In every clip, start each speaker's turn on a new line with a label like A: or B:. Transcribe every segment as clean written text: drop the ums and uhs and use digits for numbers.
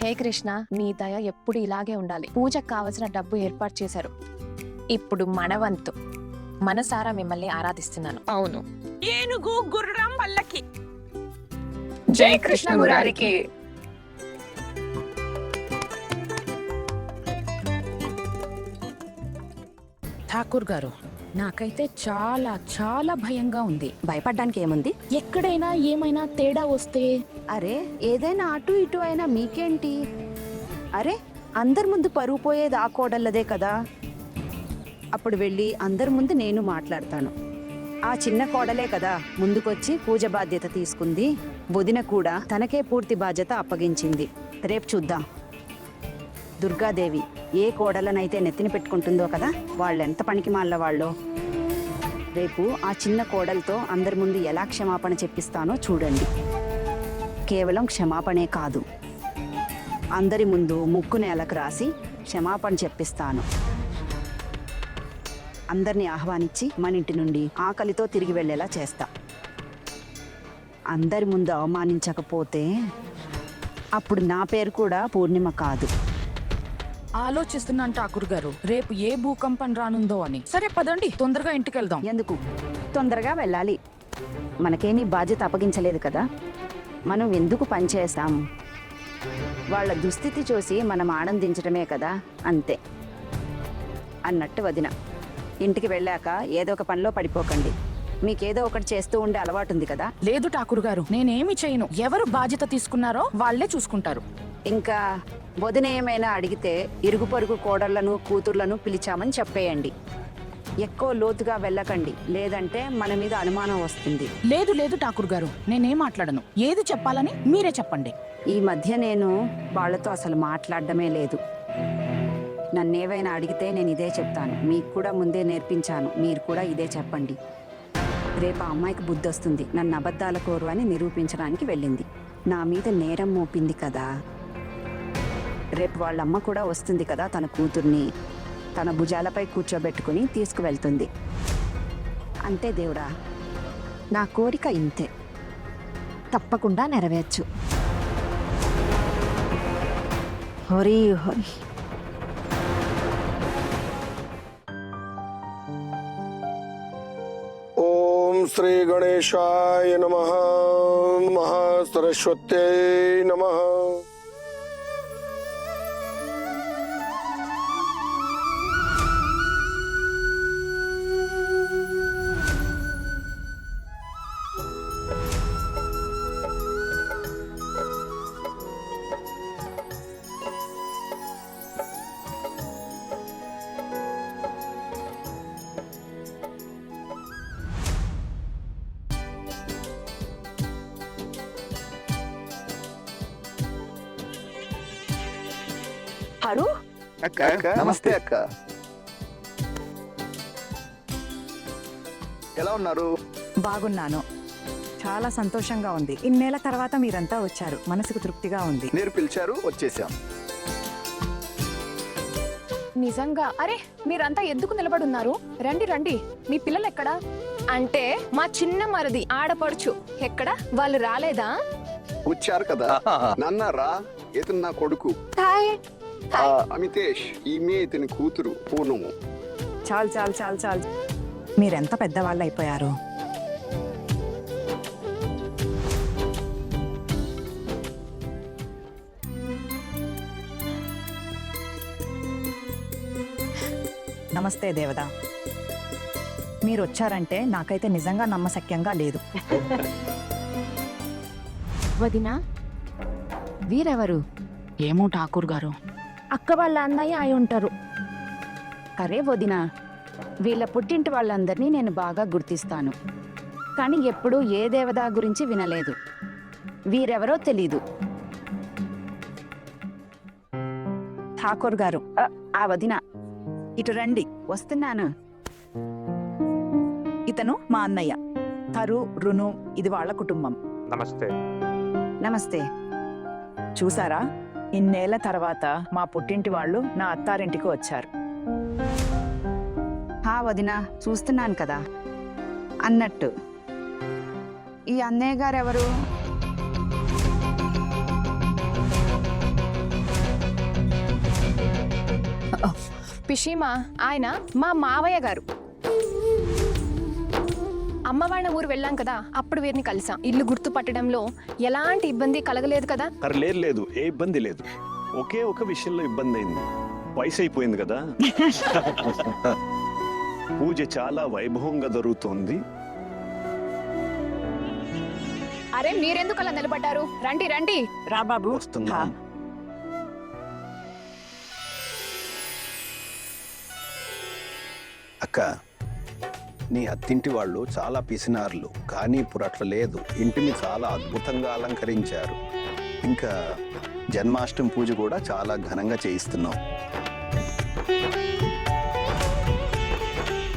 A: హే కృష్ణ, నీ దయ ఎప్పుడు ఇలాగే ఉండాలి. పూజకు కావలసిన డబ్బు ఏర్పాటు చేశారు. ఇప్పుడు మన వంతు. మనసారా మిమ్మల్ని ఆరాధిస్తున్నాను.
B: అవును, ఏనుగు గుర్రం పల్లకి.
A: జై కృష్ణ మురారికి.
C: ఠాకూర్ గారు, నాకైతే చాలా చాలా భయంగా ఉంది.
D: భయపడ్డానికి ఏముంది?
C: ఎక్కడైనా ఏమైనా తేడా వస్తే?
D: అరే, ఏదైనా అటు ఇటు అయినా మీకేంటి? అరే, అందరి ముందు పరువు పోయేది ఆ కోడళ్ళదే కదా. అప్పుడు వెళ్ళి అందరి ముందు నేను మాట్లాడతాను. ఆ చిన్న కోడలే కదా ముందుకొచ్చి పూజ బాధ్యత తీసుకుంది. వదిన కూడా తనకే పూర్తి బాధ్యత అప్పగించింది. రేపు చూద్దాం దుర్గాదేవి ఏ కోడలనైతే నెత్తిన పెట్టుకుంటుందో కదా, వాళ్ళెంత పనికి మాల వాళ్ళో. రేపు ఆ చిన్న కోడలతో అందరి ముందు ఎలా క్షమాపణ చెప్పిస్తానో చూడండి. కేవలం క్షమాపణే కాదు, అందరి ముందు ముక్కు నేలకు రాసి క్షమాపణ చెప్పిస్తాను. అందరినీ ఆహ్వానించి మన ఇంటి నుండి ఆకలితో తిరిగి వెళ్ళేలా చేస్తా. అందరి ముందు అవమానించకపోతే అప్పుడు నా పేరు కూడా పూర్ణిమ కాదు.
C: ఆలోచిస్తున్నాను ఠాకూర్ గారు, రేపు ఏ భూకంపం రానుందో అని. సరే పదండి, తొందరగా ఇంటికి వెళ్దాం.
D: ఎందుకు తొందరగా వెళ్ళాలి? మనకేమీ బాధ్యత అప్పగించలేదు కదా, మనం ఎందుకు పనిచేస్తాం? వాళ్ళ దుస్థితి చూసి మనం ఆనందించడమే కదా, అంతే. అన్నట్టు వదిన, ఇంటికి వెళ్ళాక ఏదో ఒక పనిలో పడిపోకండి. మీకేదో ఒకటి చేస్తూ ఉండే అలవాటు ఉంది కదా.
C: లేదు ఠాకూర్ గారు, నేనేమి చేయను. ఎవరు బాధ్యత తీసుకున్నారో వాళ్ళే చూసుకుంటారు.
D: ఇంకా వదిన ఏమైనా అడిగితే ఇరుగు పొరుగు కోడళ్లను కూతుర్లను పిలిచామని చెప్పేయండి. ఎక్కువ లోతుగా వెళ్ళకండి, లేదంటే మన మీద అనుమానం వస్తుంది.
C: లేదు లేదు ఠాకూర్ గారు, నేనేం మాట్లాడను. ఏది చెప్పాలని మీరే చెప్పండి.
D: ఈ మధ్య నేను వాళ్ళతో అసలు మాట్లాడడమే లేదు. నన్నేవైనా అడిగితే నేను ఇదే చెప్తాను. మీకు కూడా ముందే నేర్పించాను, మీరు కూడా ఇదే చెప్పండి. రేపు ఆ అమ్మాయికి బుద్ధి వస్తుంది. నన్ను అబద్ధాల కోరు అని నిరూపించడానికి వెళ్ళింది. నా మీద నేరం మోపింది కదా. రేపు వాళ్ళమ్మ కూడా వస్తుంది కదా, తన కూతుర్ని తన భుజాలపై కూర్చోబెట్టుకుని తీసుకువెళ్తుంది. అంతే దేవుడా, నా కోరిక ఇంతే, తప్పకుండా నెరవేర్చు. హరి హరి.
E: ఓం శ్రీ గణేశాయ నమః. మహాసరస్వత్యై నమః.
D: హరు,
F: అక్క నమస్తే అక్క. ఎలా ఉన్నారు?
G: బాగున్నాను, చాలా సంతోషంగా ఉంది. ఇన్నేళ్ల తర్వాత మీరంతా వచ్చారు, మనసుకు తృప్తిగా ఉంది.
F: మీరు పిలిచారు, వచ్చేసాం.
A: నిజంగా? అరే, మీరంతా ఎందుకు నిలబడున్నారు? రండి రండి. మీ పిల్లలు ఎక్కడా? అంటే మా చిన్న మరిది ఆడపడుచు ఎక్కడా? వాళ్ళు రాలేదా?
F: వచ్చారు కదా, నన్నారా? ఇతను నా కొడుకు అమితేష్, ఈమె ఇతని కూతురు పూర్ణము.
G: చాలు చాలు చాలు చాలు, మీరెంత పెద్దవాళ్ళు అయిపోయారు. నమస్తే దేవదా, మీరు వచ్చారంటే నాకైతే నిజంగా నమ్మశక్యంగా లేదు.
A: వదినా, వీరెవరు?
C: ఏమో ఠాకూర్ గారు,
D: అక్క వాళ్ళ అన్నయ్య అయి ఉంటారు. అరే వదిన, వీళ్ళ పుట్టింటి వాళ్ళందరినీ నేను బాగా గుర్తిస్తాను, కానీ ఎప్పుడూ ఏ దేవత గురించి వినలేదు. వీరెవరో తెలీదు.
G: ఠాకూర్ గారు,
D: ఆ వదిన,
G: ఇటు రండి.
D: వస్తున్నాను.
G: ఇతను మా అన్నయ్య తరు రును, ఇది వాళ్ళ కుటుంబం.
H: నమస్తే.
D: నమస్తే.
G: చూసారా, ఇన్నేళ్ల తర్వాత మా పుట్టింటి వాళ్ళు నా అత్తారింటికి వచ్చారు.
D: హా వదిన, చూస్తున్నాను కదా. అన్నట్టు ఈ అన్నయ్య గారు ఎవరు?
A: పిషిమా ఆయన మా మావయ్య గారు. అమ్మవాళ్ళ ఊరు వెళ్ళాం కదా, అప్పుడు వీరిని కలిసాం. ఇల్లు గుర్తు పట్టడంలో ఎలాంటి ఇబ్బంది కలగలేదు కదా.
F: అరే లేదు, ఏ ఇబ్బంది లేదు. ఒకే ఒక విషయంలో ఇబ్బంది అయింది. వయసు అయిపోయింది కదా. పూజ చాలా వైభవంగా జరుగుతోంది.
A: అరే మీరెందుకు అలా నిలబడ్డారు? రండి రండి.
C: రా బాబు.
F: వస్తున్నా. అక్క, నీ అత్తింటి వాళ్ళు చాలా పిసినారులు, కానీ ఇప్పుడు అట్లా లేదు. ఇంటిని చాలా అద్భుతంగా అలంకరించారు. ఇంకా జన్మాష్టమి పూజ కూడా చాలా ఘనంగా చేయిస్తున్నాం.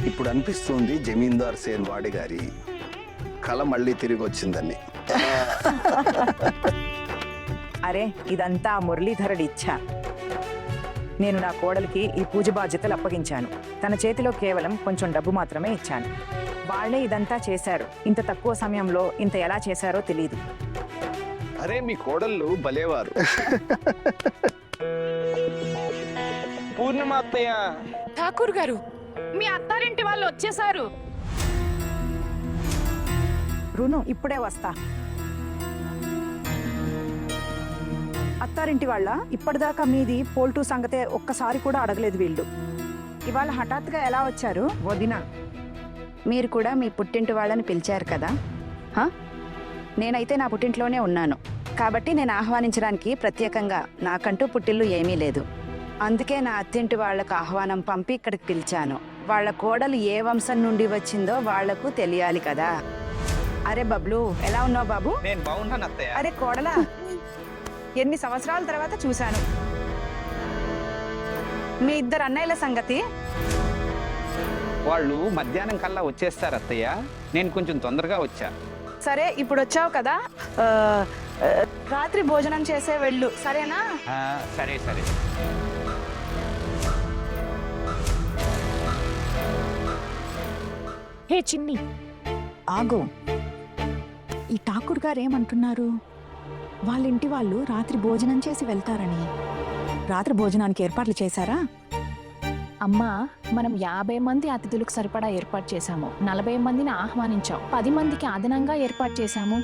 F: ఇప్పుడు అనిపిస్తుంది జమీందార్ సేన్ వాడి గారి కళ మళ్ళీ తిరిగి వచ్చిందని.
G: అరే ఇదంతా మురళీధరుడి ఇచ్చ. నేను నా కోడలికి ఈ పూజ బాధ్యతలు అప్పగించాను. తన చేతిలో కేవలం కొంచెం డబ్బు మాత్రమే ఇచ్చాను. వాళ్ళే ఇదంతా చేశారు. ఇంత తక్కువ సమయంలో ఇంత ఎలా చేశారో తెలీదు.
F: అరే మీ కోడళ్ళు భలేవారు.
B: పూర్ణిమ అత్తయ్య.
C: ఠాకూర్ గారు, మీ అత్తారింటి వాళ్ళు వచ్చేసారు.
G: రును ఇప్పుడే వస్తా. అత్తారింటి వాళ్ళ ఇప్పటిదాకా మీది పోల్టూ సంగతే ఒక్కసారి కూడా అడగలేదు వీళ్ళు. ఇవాళ హఠాత్తుగా ఎలా వచ్చారు?
D: వదిన, మీరు కూడా మీ పుట్టింటి వాళ్ళని పిలిచారు కదా. హా? నేనైతే నా పుట్టింట్లోనే ఉన్నాను కాబట్టి నేను ఆహ్వానించడానికి ప్రత్యేకంగా నాకంటూ పుట్టిల్లు ఏమీ లేదు. అందుకే నా అత్తింటి వాళ్లకు ఆహ్వానం పంపి ఇక్కడికి పిలిచాను. వాళ్ళ కోడలు ఏ వంశం నుండి వచ్చిందో వాళ్లకు తెలియాలి కదా. అరే బబ్లు, ఎలా ఉన్నావు బాబు?
B: నేను బాగున్నాను అత్తయ్య.
G: అరే కోడలా, ఎన్ని సంవత్సరాల తర్వాత చూశాను. మీ ఇద్దరు అన్నయ్యల సంగతి?
H: వాళ్ళు మధ్యాహ్నం కల్లా వచ్చేస్తారు అత్తయ్య. నేను కొంచెం తొందరగా వచ్చా.
G: సరే ఇప్పుడు వచ్చావు కదా, రాత్రి భోజనం చేసే వెళ్ళు, సరేనా?
H: సరే సరే.
C: హే చిన్ని,
G: ఆగు. ఈ ఠాకూర్ గారు ఏమంటున్నారు? వాళ్ళ ఇంటి వాళ్ళు రాత్రి భోజనం చేసి వెళ్తారని. రాత్రి భోజనానికి ఏర్పాట్లు చేశారా?
A: అమ్మా, మనం 50 మంది అతిథులకు సరిపడా ఏర్పాటు చేశాము. 40 మందిని ఆహ్వానించాం. 10 మందికి అదనంగా ఏర్పాటు చేశాము.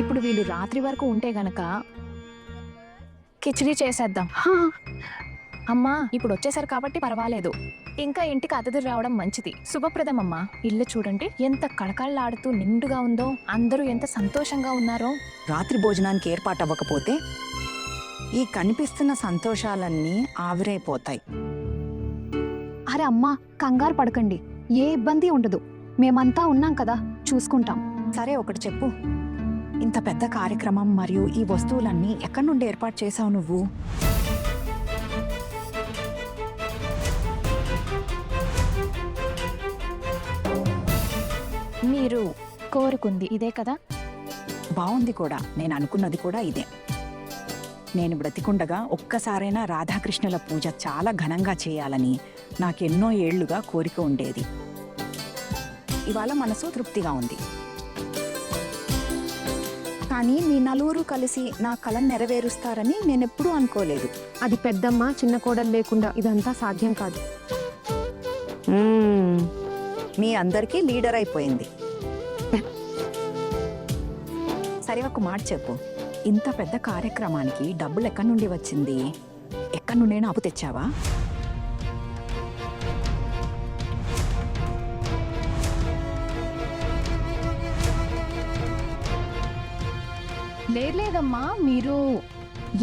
A: ఇప్పుడు వీళ్ళు రాత్రి వరకు ఉంటే గనక కిచిడి చేసేద్దాం. అమ్మా, ఇప్పుడు వచ్చేసారు కాబట్టి పర్వాలేదు. ఇంకా ఇంటికి అతిథులు రావడం మంచిది, శుభప్రదం. అమ్మా, ఇల్లు చూడండి ఎంత కళకళలాడుతూ నిండుగా ఉందో. అందరూ ఎంత సంతోషంగా ఉన్నారో.
G: రాత్రి భోజనానికి ఏర్పాటు అవ్వకపోతే ఈ కనిపిస్తున్న సంతోషాలన్నీ ఆవిరైపోతాయి.
A: అరే అమ్మా, కంగారు పడకండి, ఏ ఇబ్బంది ఉండదు. మేమంతా ఉన్నాం కదా, చూసుకుంటాం.
G: సరే ఒకటి చెప్పు, ఇంత పెద్ద కార్యక్రమం మరియు ఈ వస్తువులన్నీ ఎక్కడి నుండి ఏర్పాటు చేశావు నువ్వు?
A: మీరు కోరుకుంది ఇదే కదా?
G: బాగుంది కూడా. నేను అనుకున్నది కూడా ఇదే. నేను బ్రతికుండగా ఒక్కసారైనా రాధాకృష్ణుల పూజ చాలా ఘనంగా చేయాలని నాకెన్నో ఏళ్లుగా కోరిక ఉండేది. ఇవాళ మనసు తృప్తిగా ఉంది. కానీ మీ నలుగురు కలిసి నా కలను నెరవేరుస్తారని నేనెప్పుడూ అనుకోలేదు.
A: అది పెద్దమ్మ చిన్న కోడలు లేకుండా ఇదంతా సాధ్యం కాదు.
G: మీ అందరికీ లీడర్ అయిపోయింది. సరే ఒక మాట చెప్పు, ఇంత పెద్ద కార్యక్రమానికి డబ్బులు ఎక్కడి నుండి వచ్చింది? ఎక్కడి నుండైనా అప్పు తెచ్చావా?
A: లేదమ్మా, మీరు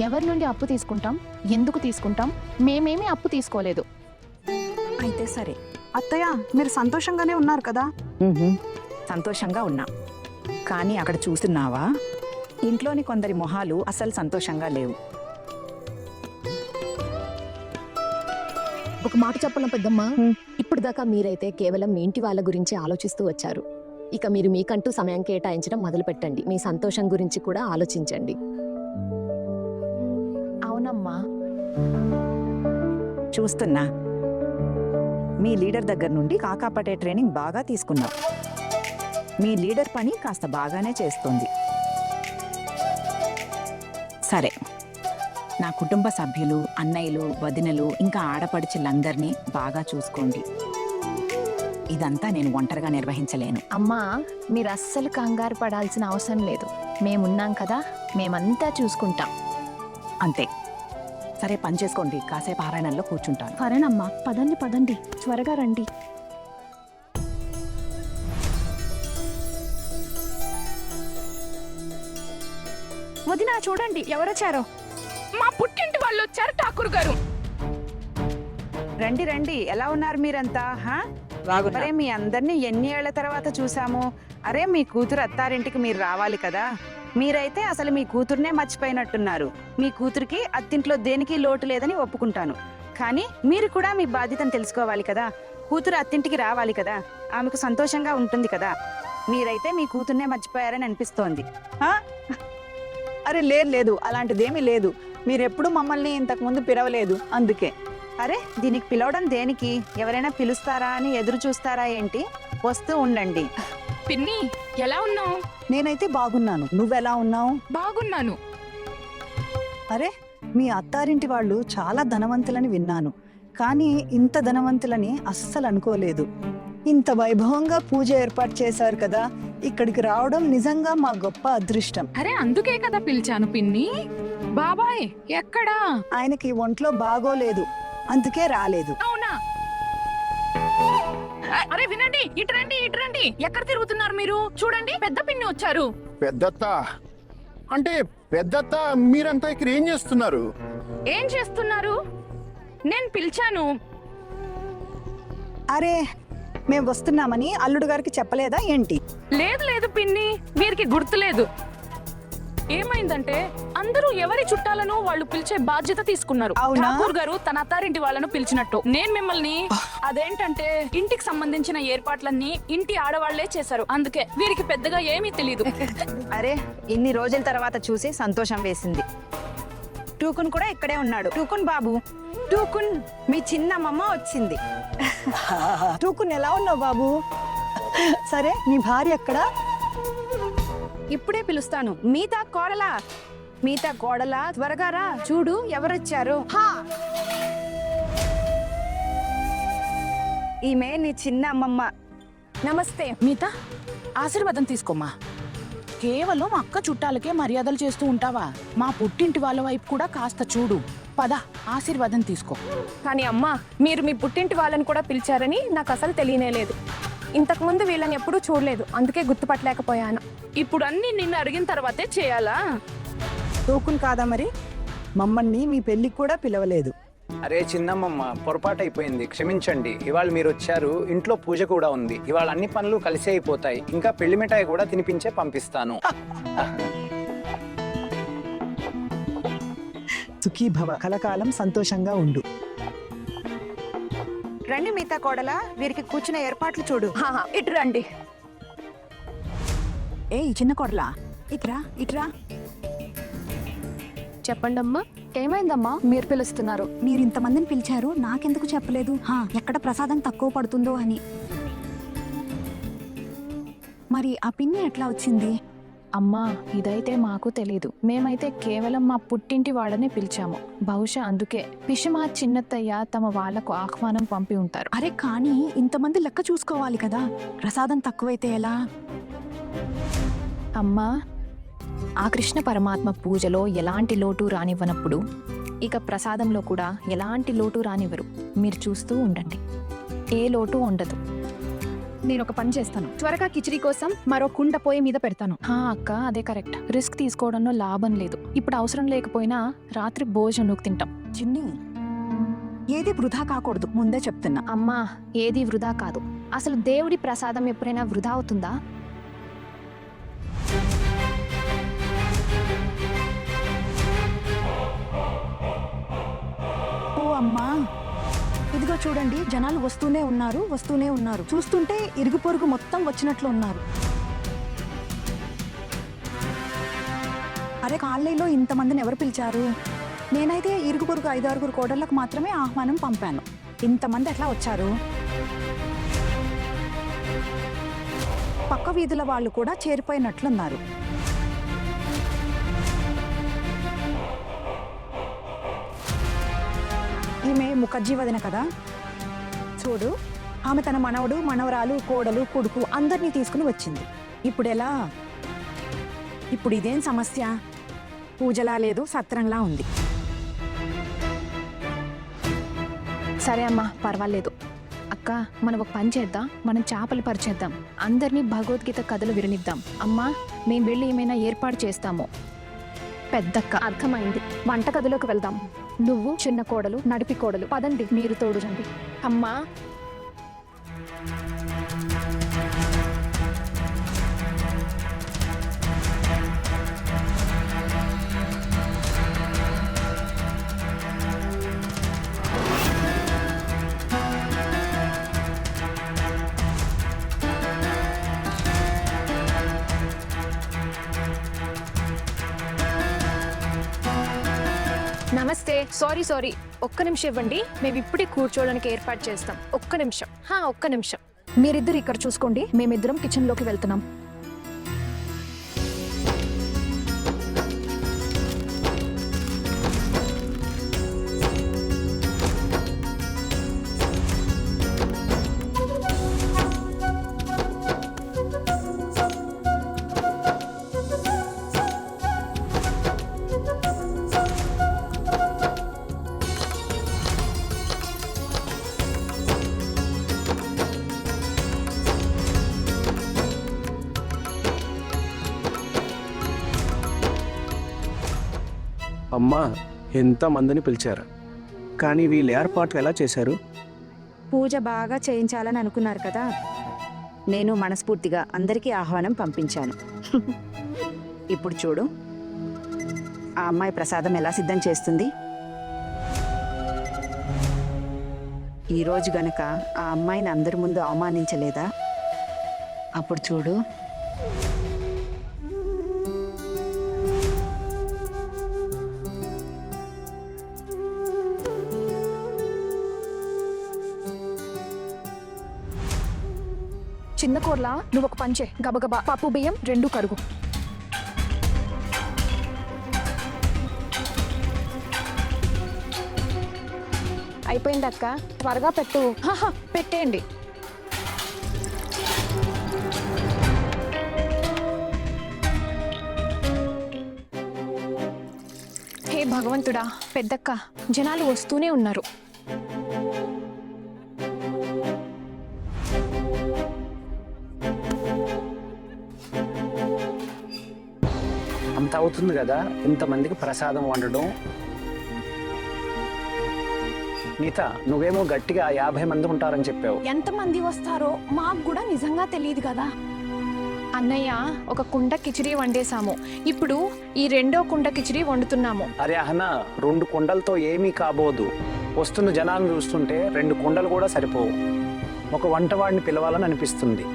A: ఎవరి నుండి అప్పు తీసుకుంటాం? ఎందుకు తీసుకుంటాం? మేమేమీ అప్పు తీసుకోలేదు.
G: అయితే సరే.
D: అత్తయ్య, మీరు సంతోషంగానే ఉన్నారు కదా?
G: సంతోషంగా ఉన్నా, కానీ అక్కడ చూస్తున్నావా, ఇంట్లోని కొందరి మొహాలు అసలు సంతోషంగా లేవు.
I: ఒక మాట చెప్పడం పెద్దమ్మ, ఇప్పుడు దాకా మీరైతే కేవలం మీ ఇంటి వాళ్ళ గురించి ఆలోచిస్తూ వచ్చారు. ఇక మీరు మీకంటూ సమయం కేటాయించడం మొదలు పెట్టండి. మీ సంతోషం గురించి కూడా ఆలోచించండి.
A: అవునమ్మా.
G: చూస్తున్నా మీ లీడర్ దగ్గర నుండి కాకాపట్టే ట్రైనింగ్ బాగా తీసుకున్నాం. మీ లీడర్ పని కాస్త బాగానే చేస్తుంది. సరే, నా కుటుంబ సభ్యులు, అన్నయ్యలు, వదినలు, ఇంకా ఆడపడుచులందరినీ బాగా చూసుకోండి. ఇదంతా నేను ఒంటరిగా నిర్వహించలేను.
A: అమ్మా, మీరు అస్సలు కంగారు పడాల్సిన అవసరం లేదు. మేమున్నాం కదా, మేమంతా చూసుకుంటాం.
G: అంతే. సరే, పని చేసుకోండి. కాసేపు పారాయణంలో కూర్చుంటాను.
I: సరేనమ్మా, పదండి పదండి, త్వరగా రండి.
A: వదినా, చూడండి ఎవరొచ్చారో.
C: మా పుట్టింటి వాళ్ళు వచ్చారు ఠాకూర్ గారు.
D: రండి రండి, ఎలా ఉన్నారు మీరంతా? అరే, మీ అందరినీ ఎన్ని ఏళ్ల తర్వాత చూసాము. అరే, మీ కూతురు అత్తారింటికి మీరు రావాలి కదా. మీరైతే అసలు మీ కూతుర్నే మర్చిపోయినట్టున్నారు. మీ కూతురికి అత్తింట్లో దేనికి లోటు లేదని ఒప్పుకుంటాను, కానీ మీరు కూడా మీ బాధ్యతను తెలుసుకోవాలి కదా. కూతురు అత్తింటికి రావాలి కదా, ఆమెకు సంతోషంగా ఉంటుంది కదా. మీరైతే మీ కూతుర్నే మర్చిపోయారని అనిపిస్తోంది.
G: అరే లేదు లేదు, అలాంటిదేమీ లేదు. మీరెప్పుడు మమ్మల్ని ఇంతకు ముందు పిలవలేదు, అందుకే.
D: అరే, దీనికి పిలవడం దేనికి? ఎవరైనా పిలుస్తారా అని ఎదురు చూస్తారా ఏంటి? వస్తూ ఉండండి.
C: పిన్ని, ఎలా ఉన్నావు?
G: నేనైతే బాగున్నాను. నువ్వెలా ఉన్నావు?
C: బాగున్నాను.
G: అరే, మీ అత్తారింటి వాళ్ళు చాలా ధనవంతులని విన్నాను, కానీ ఇంత ధనవంతులని అస్సలు అనుకోలేదు. ఇంత వైభవంగా పూజ ఏర్పాటు చేశారు కదా. ఇక్కడికి రావడం నిజంగా మా గొప్ప అదృష్టం.
C: అరే, అందుకే కదా పిలిచాను పిన్ని. బాబాయ్ ఎక్కడా?
G: ఆయనకి ఒంట్లో బాగోలేదు, అందుకే రాలేదు.
C: అవునా? అరే వినండి, ఇటురండి ఇటురండి. ఎక్కడ తిరుగుతున్నారు మీరు? చూడండి, పెద్ద పిన్ని వచ్చారు.
E: పెద్దత్త అంటే పెద్దత్త, మీరంతా ఇక్కడ ఏం చేస్తున్నారు?
C: ఏం చేస్తున్నారు? నేను పిలిచాను.
G: అరే, మేము వస్తున్నామని అల్లుడు గారికి చెప్పలేదా ఏంటి?
C: లేదు లేదు పిన్ని, వీరికి గుర్తులేదు. ఏమైందంటే అందరూ ఎవరి చుట్టాలను వాళ్ళు పిలిచే బాధ్యత తీసుకున్నారు.
G: అవునా?
C: ఠాకూర్ గారు తన అత్తారింటి వాళ్ళను పిలిచినట్టు నేను మిమ్మల్ని. అదేంటంటే ఇంటికి సంబంధించిన ఏర్పాట్లన్నీ ఇంటి ఆడవాళ్లే చేశారు, అందుకే వీరికి పెద్దగా ఏమీ తెలియదు.
D: అరే, ఇన్ని రోజుల తర్వాత చూసి సంతోషం వేసింది. టూకున్ కూడా ఇక్కడే ఉన్నాడు. టూకున్ బాబు, టూకున్, మీ చిన్నమ్మమ్మ వచ్చింది.
G: టూకున్, ఎలా ఉన్నావు బాబు? సరే, నీ భార్య ఎక్కడా?
D: ఇప్పుడే పిలుస్తాను. మీతా కోడలా, మీతా కోడలా, త్వరగా రా. చూడు ఎవరొచ్చారు. ఈమె నీ చిన్న అమ్మమ్మ.
C: నమస్తే. మీతా, ఆశీర్వాదం తీసుకోమ్మా. కేవలం అక్క చుట్టాలకే మర్యాదలు చేస్తూ ఉంటావా? మా పుట్టింటి వాళ్ళ వైపు కూడా కాస్త చూడు. పద, ఆశీర్వాదం తీసుకో.
A: కానీ అమ్మా, మీరు మీ పుట్టింటి వాళ్ళని కూడా పిలిచారని నాకు అసలు తెలియనేలేదు. ఇంతకుముందు వీళ్ళని ఎప్పుడూ చూడలేదు, అందుకే గుర్తుపట్టలేకపోయాను.
C: ఇప్పుడు అన్ని నిన్ను అడిగిన తర్వాతే చేయాలా?
G: టూకున్ కాదా మరి? మమ్మల్ని మీ పెళ్లికి కూడా పిలవలేదు.
H: అరే చిన్నమ్మమ్మ, పొరపాటు అయిపోయింది, క్షమించండి. ఇవాళ మీరు వచ్చారు, ఇంట్లో పూజ కూడా ఉంది. ఇవాళ అన్ని పనులు కలిసి అయిపోతాయి. ఇంకా పెళ్లి మిఠాయి కూడా తినిపించే పంపిస్తాను.
G: సుఖీ భవ, కలకాలం సంతోషంగా ఉండు.
D: రండి మీతా కోడలా, వీరికి కూర్చునే ఏర్పాట్లు చూడు.
A: ఇటు రండి.
G: ఏ చిన్న కొడలా, ఇట్రా ఇట్రా.
A: చెప్పండి అమ్మా, ఏమైందమ్మా? మీరు పిలుస్తున్నారు?
G: మీరు ఇంతమందిని పిలిచారు, నాకెందుకు చెప్పలేదు? ఎక్కడ ప్రసాదం తక్కువ పడుతుందో అని. మరి ఆ పిన్ని ఎట్లా వచ్చింది?
A: అమ్మా, ఇదైతే మాకు తెలీదు. మేమైతే కేవలం మా పుట్టింటి వాళ్ళని పిలిచాము. బహుశా అందుకే పిషమా చిన్నత్తయ్య తమ వాళ్లకు ఆహ్వానం పంపి ఉంటారు.
G: అరే, కానీ ఇంతమంది లెక్క చూసుకోవాలి కదా, ప్రసాదం తక్కువైతే ఎలా?
A: అమ్మా, ఆ కృష్ణ పరమాత్మ పూజలో ఎలాంటి లోటు రానివ్వనప్పుడు ఇక ప్రసాదంలో కూడా ఎలాంటి లోటు రానివ్వరు. మీరు చూస్తూ ఉండండి, ఏ లోటు ఉండదు.
I: నేను ఒక పని చేస్తాను, త్వరగా కిచిడి కోసం మరో కుండ పొయ్యి మీద పెడతాను.
A: అక్క, అదే కరెక్ట్. రిస్క్ తీసుకోవడంలో లాభం లేదు. ఇప్పుడు అవసరం లేకపోయినా రాత్రి భోజనం తింటాం.
G: చిన్ని, ఏది వృధా కాకూడదు, ముందే చెప్తున్నా.
A: అమ్మా, ఏది వృధా కాదు. అసలు దేవుడి ప్రసాదం ఎప్పుడైనా వృధా అవుతుందా?
G: ఓ అమ్మా, ఇదిగో చూడండి, జనాలు వస్తూనే ఉన్నారు. చూస్తుంటే ఇరుగు పొరుగు మొత్తం వచ్చినట్లు ఉన్నారు. అరే, కాలనీలో ఇంతమందిని ఎవరు పిలిచారు? నేనైతే ఇరుగు పొరుగు 5-6 కోడళ్లకు మాత్రమే ఆహ్వానం పంపాను. ఇంతమంది ఎట్లా వచ్చారు? పక్క వీధుల వాళ్ళు కూడా చేరిపోయినట్లున్నారు. ఈమె ముఖర్జీ వదిన కదా. చూడు, ఆమె తన మనవడు, మనవరాలు, కోడలు, కొడుకు అందరినీ తీసుకుని వచ్చింది. ఇప్పుడు ఎలా? ఇప్పుడు ఇదేం సమస్య? పూజలా లేదు, సత్రంలా ఉంది.
A: సరే అమ్మా, పర్వాలేదు. అక్క, మనం ఒక పని చేద్దాం. మనం చేపలు పరిచేద్దాం, అందరినీ భగవద్గీత కథలు విరనిద్దాం. అమ్మా, మేము వెళ్ళి ఏమైనా ఏర్పాటు చేస్తాము. పెద్దక్క,
I: అర్థమైంది. వంటగదిలోకి వెళ్దాం. నువ్వు, చిన్న కోడలు, నడిపి కోడలు పదండి, మీరు తోడు రండి.
A: అమ్మా. నమస్తే. సారీ, ఒక్క నిమిషం ఇవ్వండి. మేము ఇప్పుడే కూర్చోడానికి ఏర్పాటు చేస్తాం. ఒక్క నిమిషం. ఒక్క నిమిషం.
I: మీరిద్దరు ఇక్కడ చూసుకోండి, మేమిద్దరం కిచెన్లోకి వెళ్తున్నాం.
J: అమ్మా, ఎంతమందిని పిలిచారు, కానీ వీళ్ళు ఏర్పాట్లు ఎలా చేశారు?
D: పూజ బాగా చేయించాలని అనుకున్నారు కదా, నేను మనస్ఫూర్తిగా అందరికీ ఆహ్వానం పంపించాను. ఇప్పుడు చూడు, ఆ అమ్మాయి ప్రసాదం ఎలా సిద్ధం చేస్తుంది. ఈరోజు గనక ఆ అమ్మాయిని అందరి ముందు అవమానించలేదా, అప్పుడు చూడు.
I: చిన్న కూరలా, నువ్వు ఒక పంచే. గబగబా పప్పు బియ్యం 2 కడుగు.
A: అయిపోయింది అక్క, త్వరగా పెట్టు.
I: పెట్టేయండి.
A: హే భగవంతుడా, పెద్దక్క, జనాలు వస్తూనే ఉన్నారు.
H: అంత అవుతుంది కదా, ఇంతమందికి ప్రసాదం వండడం. నీత, నువ్వేమో గట్టిగా 50 మంది ఉంటారని చెప్పావు.
A: ఎంతమంది వస్తారో మాకు కూడా నిజంగా తెలియదు కదా. అన్నయ్య, ఒక కుండ కిచిడి వండేశాము. ఇప్పుడు ఈ 2వ కుండ కిచిడి వండుతున్నాము.
H: అరే అహనా, 2 కుండలతో ఏమీ కాబోదు. వస్తున్న జనాలను చూస్తుంటే 2 కుండలు కూడా సరిపోవు. ఒక వంటవాడిని పిలవాలని అనిపిస్తుంది.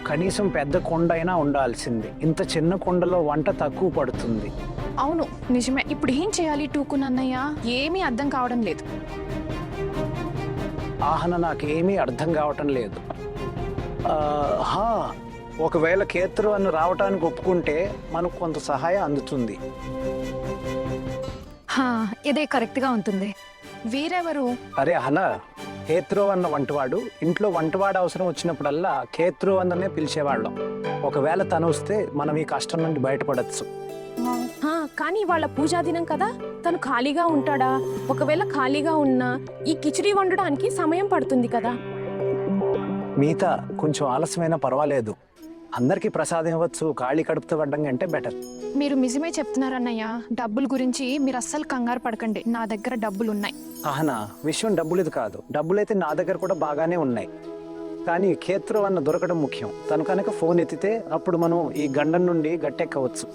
H: కనీసం పెద్ద కుండ అయినా ఉండాల్సింది. ఇంత చిన్న కుండలో వంట తక్కువ పడుతుంది.
A: అవును, నిజమే. ఇప్పుడు ఏం చేయాలి టూకున్ అన్నయ్య? ఏమీ అర్థం కావడం లేదు.
H: ఆహన, నాకేమీ అర్థం కావటం లేదు. ఒకవేళ కేతురు అని రావటానికి ఒప్పుకుంటే మనకు కొంత సహాయం అందుతుంది.
I: ఇదే కరెక్ట్గా ఉంటుంది.
A: వీరెవరు?
H: అరే అహనా, కేత్రో అన్న వంటవాడు ఇంట్లో వంటవాడు అవసరం వచ్చినప్పుడల్లా కేత్రో అన్ననే పిలిచేవాళ్ళం. ఒకవేళ తను వస్తే మనం ఈ కష్టం నుండి బయటపడచ్చు.
A: కానీ వాళ్ళ పూజా దినం కదా, తను ఖాళీగా ఉంటాడా? ఒకవేళ ఖాళీగా ఉన్నా ఈ కిచిడి వండడానికి సమయం పడుతుంది కదా.
H: మిగతా కొంచెం ఆలస్యమైనా పర్వాలేదు. అందరికీ ప్రసాదం ఇవ్వచ్చు, ఖాళీ కడుపుతో పడ్డం కంటే బెటర్.
A: మీరు నిజమే చెప్తున్నారన్నయ్య. డబ్బుల గురించి మీరు అస్సలు కంగారు పడకండి, నా దగ్గర డబ్బులు ఉన్నాయి.
H: ఆహనా, విషయం డబ్బులది కాదు. డబ్బులైతే నా దగ్గర కూడా బాగానే ఉన్నాయి. కానీ కేత్రో అన్న దొరకడం ముఖ్యం. తను కనుక ఫోన్ ఎత్తితే అప్పుడు మనం ఈ గండం నుండి గట్టెక్కవచ్చు.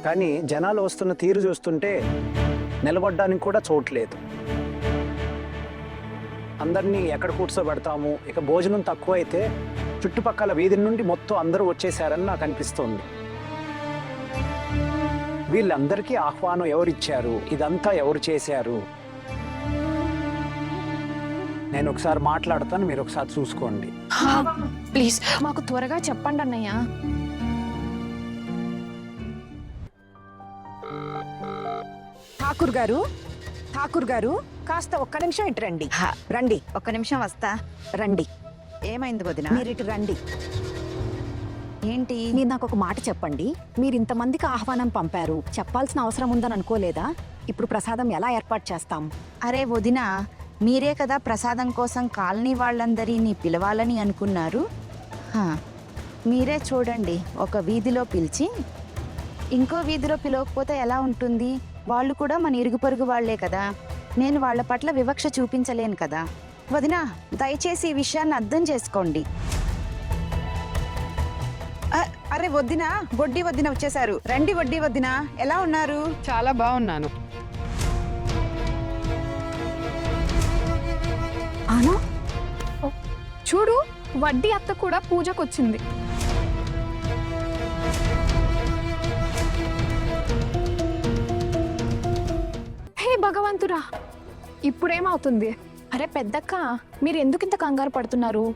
H: కానీ జనాలు వస్తున్న తీరు చూస్తుంటే నిలబడ్డానికి కూడా చోట్లేదు. అందరినీ ఎక్కడ కూర్చోబెడతాము? ఇక భోజనం తక్కువ అయితే చుట్టుపక్కల వీధి నుండి మొత్తం అందరూ వచ్చేసారని నాకు అనిపిస్తోంది. వీళ్ళందరికీ ఆహ్వానం ఎవరిచ్చారు? ఇదంతా ఎవరు చేశారు? నేను ఒకసారి మాట్లాడతాను, మీరు ఒకసారి చూసుకోండి.
A: ప్లీజ్ మాకు త్వరగా చెప్పండి అన్నయ్య.
G: ఠాకూర్ గారు కాస్త ఒక్క నిమిషం ఇటు రండి. రండి,
D: ఒక్క నిమిషం వస్తా.
G: రండి,
D: ఏమైంది వదిన?
G: మీరు ఇటు రండి.
D: ఏంటి?
G: మీరు నాకు ఒక మాట చెప్పండి. మీరు ఇంతమందికి ఆహ్వానం పంపారు, చెప్పాల్సిన అవసరం ఉందని అనుకోలేదా? ఇప్పుడు ప్రసాదం ఎలా ఏర్పాటు చేస్తాం?
D: అరే వదిన, మీరే కదా ప్రసాదం కోసం కాలనీ వాళ్ళందరినీ పిలవాలని అనుకున్నారు. మీరే చూడండి, ఒక వీధిలో పిలిచి ఇంకో వీధిలో పిలవకపోతే ఎలా ఉంటుంది? వాళ్ళు కూడా మన ఇరుగు పొరుగు వాళ్లే కదా. నేను వాళ్ళ పట్ల వివక్ష చూపించలేను కదా. వదిన, దయచేసి ఈ విషయాన్ని అర్థం చేసుకోండి. అరే వద్దిన, వడ్డీ వద్దిన వచ్చేసారు. రండి వడ్డీ వద్దిన, ఎలా ఉన్నారు?
C: చాలా బాగున్నాను.
G: ఆనా,
A: చూడు, వడ్డీ అత్త కూడా పూజకొచ్చింది. హే భగవంతురా, ఇప్పుడేమవుతుంది? అరే పెద్దక్క, మీరు ఎందుకు ఇంత కంగారు పడుతున్నారు?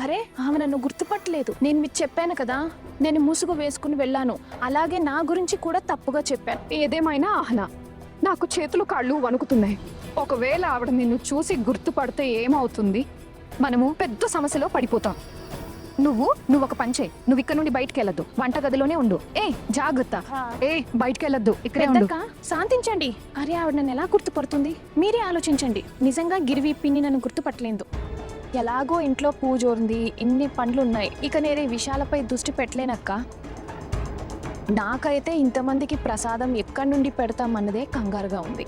A: అరే ఆమె నన్ను గుర్తుపట్టలేదు. నేను మీకు చెప్పాను కదా, నేను ముసుగు వేసుకుని వెళ్ళాను. అలాగే నా గురించి కూడా తప్పుగా చెప్పాను. ఏదేమైనా ఆహ్నా, నాకు చేతులు కాళ్ళు వణుకుతున్నాయి. ఒకవేళ ఆవిడ నిన్ను చూసి గుర్తుపడితే ఏమవుతుంది? మనము పెద్ద సమస్యలో పడిపోతాం. నువ్వు ఒక పని చేయి. నువ్వు ఇక్కడ నుండి బయటికి వెళ్ళొద్దు, వంటగదిలోనే ఉండు. జాగ్రత్త. బయటికి వెళ్ళొద్దు, ఇక్కడే ఉండు. శాంతించండి. అరే ఆవిడ నన్ను ఎలా గుర్తుపడుతుంది? మీరే ఆలోచించండి. నిజంగా గిరివి పిన్ని నన్ను గుర్తుపట్టలేదు. ఎలాగో ఇంట్లో పూజ ఉంది, ఇన్ని పనులున్నాయి. ఇక నేను ఈ విషయాలపై దృష్టి పెట్టలేనక్క. నాకైతే ఇంతమందికి ప్రసాదం ఎక్కడి నుండి పెడతామన్నదే కంగారుగా ఉంది.